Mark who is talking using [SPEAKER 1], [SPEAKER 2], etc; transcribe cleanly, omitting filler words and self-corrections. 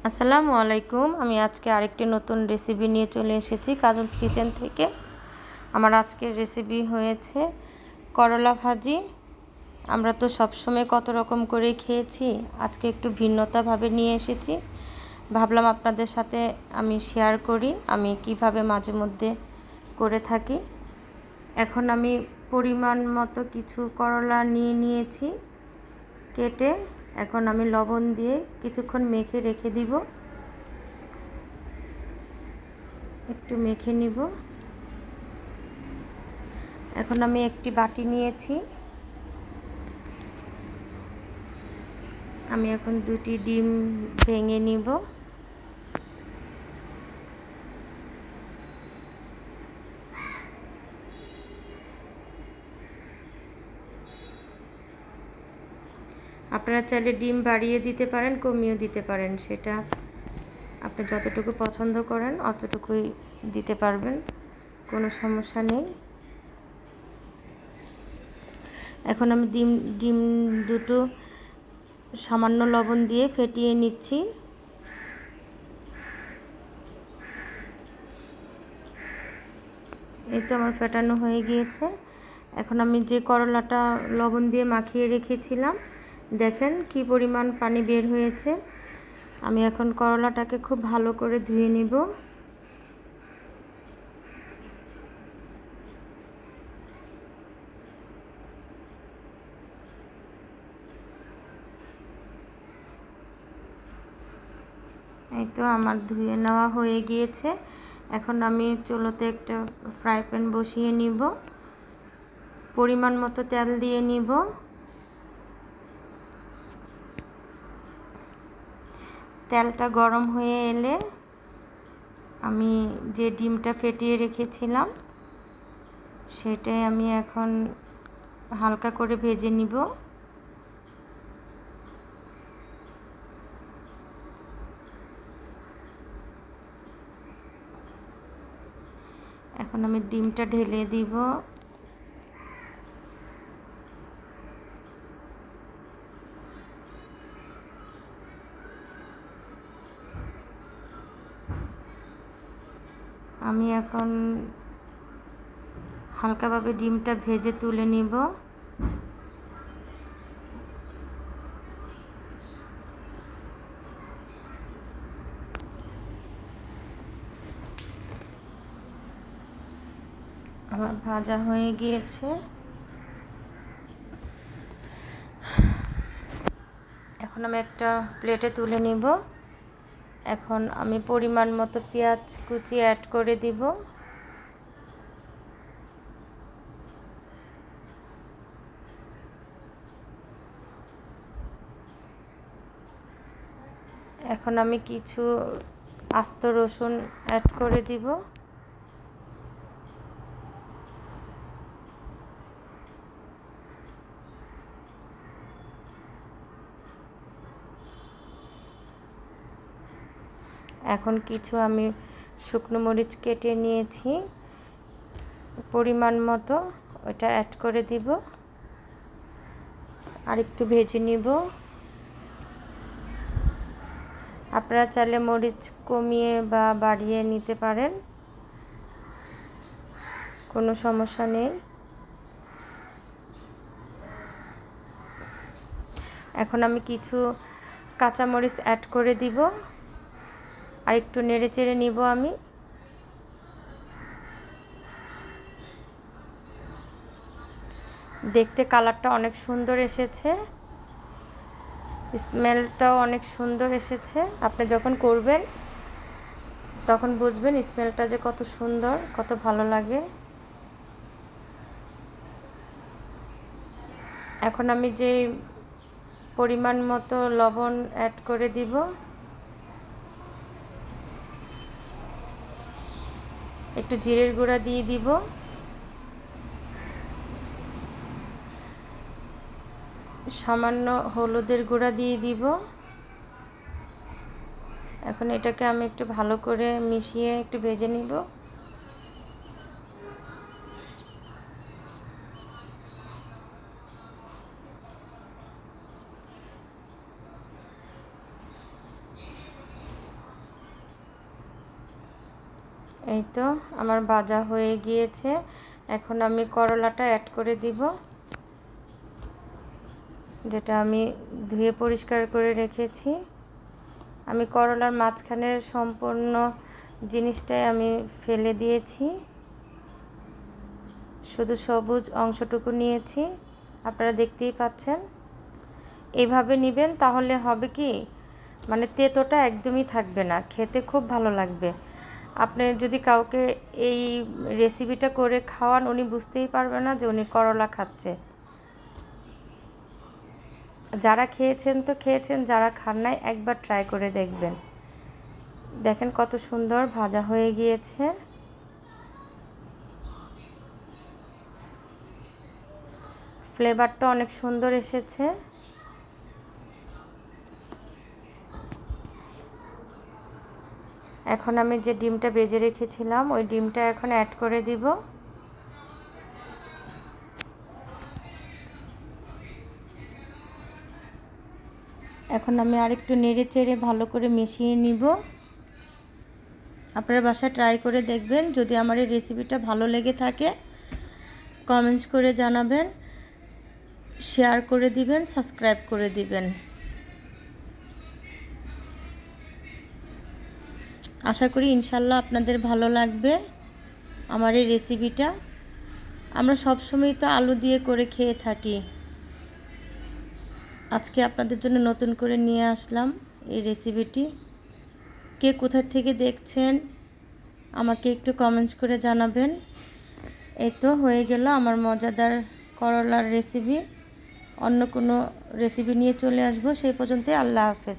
[SPEAKER 1] আসসালামু আলাইকুম। আমি আজকে আরেকটি নতুন রেসিপি নিয়ে চলে এসেছি কাজলস কিচেন থেকে। আমার আজকের রেসিপি হয়েছে করলা ভাজি। আমরা তো সবসময় কত রকম করে খেয়েছি, আজকে একটু ভিন্নতাভাবে নিয়ে এসেছি। ভাবলাম আপনাদের সাথে আমি শেয়ার করি আমি কিভাবে মাঝে মধ্যে করে থাকি। এখন আমি পরিমাণ মতো কিছু করলা নিয়ে নিয়েছি কেটে। এখন আমি লবণ দিয়ে কিছুক্ষণ মেখে রেখে দিব। একটু মেখে নিব। এখন আমি একটি বাটি নিয়েছি। আমি এখন দুটি ডিম ভেঙে নিব। আপনারা চাইলে ডিম বাড়িয়ে দিতে পারেন, কমিয়েও দিতে পারেন, সেটা আপনি যতটুকু পছন্দ করেন অতটুকুই দিতে পারবেন, কোনো সমস্যা নেই। এখন আমি ডিম দুটো সামান্য লবণ দিয়ে ফেটিয়ে নিচ্ছি। এই তো আমার ফেটানো হয়ে গিয়েছে। এখন আমি যে করলাটা লবণ দিয়ে মাখিয়ে রেখেছিলাম, দেখেন কি পরিমাণ পানি বের হয়েছে। আমি এখন করলাটাকে খুব ভালো করে ধুয়ে নিব। এই তো আমার ধুয়ে নেওয়া হয়ে গিয়েছে। এখন আমি চুলোতে একটা ফ্রাই প্যান বসিয়ে নিব। পরিমাণ মতো তেল দিয়ে নিব। তেলটা গরম হয়ে এলে আমি যে ডিমটা ফেটিয়ে রেখেছিলাম সেটাই আমি এখন হালকা করে ভেজে নিব। এখন আমি ডিমটা ঢেলে দিব। আমি এখন হালকাভাবে ডিমটা ভেজে তুলে নিব। আমার ভাজা হয়ে গিয়েছে। এখন আমি একটা প্লেটে তুলে নিব। এখন আমি পরিমাণ মতো পেঁয়াজ কুচি অ্যাড করে দিব। এখন আমি কিছু আস্ত রসুন অ্যাড করে দিব। এখন কিছু আমি শুকনো মরিচ কেটে নিয়েছি পরিমাণ মতো, ওটা অ্যাড করে দিব। আর একটু ভেজে নিব। আপনারা চাইলে মরিচ কমিয়ে বা বাড়িয়ে নিতে পারেন, কোনো সমস্যা নেই। এখন আমি কিছু কাঁচামরিচ অ্যাড করে দিব। আর একটু নেড়ে চেড়ে নিব আমি। দেখতে কালারটা অনেক সুন্দর এসেছে, স্মেলটাও অনেক সুন্দর এসেছে। আপনি যখন করবেন তখন বুঝবেন স্মেলটা যে কত সুন্দর, কত ভালো লাগে। এখন আমি যে পরিমাণ মতো লবণ অ্যাড করে দিব। একটু জিরের গুঁড়া দিয়ে দিব। সামান্য হলুদের গুঁড়া দিয়ে দিব। এখন এটাকে আমি একটু ভালো করে মিশিয়ে একটু ভেজে নিব। এই তো আমার ভাজা হয়ে গিয়েছে। এখন আমি করলাটা অ্যাড করে দিব, যেটা আমি ধুয়ে পরিষ্কার করে রেখেছি। আমি করলার মাঝখানের সম্পূর্ণ জিনিসটাই আমি ফেলে দিয়েছি, শুধু সবুজ অংশটুকু নিয়েছি, আপনারা দেখতেই পাচ্ছেন। এইভাবে নেবেন, তাহলে হবে কি, মানে তেতোটা একদমই থাকবে না, খেতে খুব ভালো লাগবে। আপনি যদি কাউকে এই রেসিপিটা করে খাওয়ান, উনি বুঝতেই পারবে না যে উনি করলা খাচ্ছে। যারা খেয়েছেন তো খেয়েছেন, যারা খান নাই একবার ট্রাই করে দেখবেন। দেখেন কত সুন্দর ভাজা হয়ে গিয়েছে। ফ্লেভারটা অনেক সুন্দর এসেছে। এখন আমি যে ডিমটা ভেজে রেখেছিলাম ওই ডিমটা এখন অ্যাড করে দিব। এখন আমি আরেকটু নেড়ে চেড়ে ভালো করে মিশিয়ে নিব। আপনারা বাসায় ট্রাই করে দেখবেন। যদি আমার এই রেসিপিটা ভালো লেগে থাকে কমেন্টস করে জানাবেন, শেয়ার করে দিবেন, সাবস্ক্রাইব করে দিবেন। আশা করি ইনশাল্লাহ আপনাদের ভালো লাগবে আমার এই রেসিপিটা। আমরা সবসময় তো আলু দিয়ে করে খেয়ে থাকি, আজকে আপনাদের জন্য নতুন করে নিয়ে আসলাম এই রেসিপিটি। কে কোথা থেকে দেখছেন আমাকে একটু কমেন্টস করে জানাবেন। এই তো হয়ে গেল আমার মজাদার করলার রেসিপি। অন্য কোনো রেসিপি নিয়ে চলে আসবো, সেই পর্যন্তই আল্লাহ হাফেজ।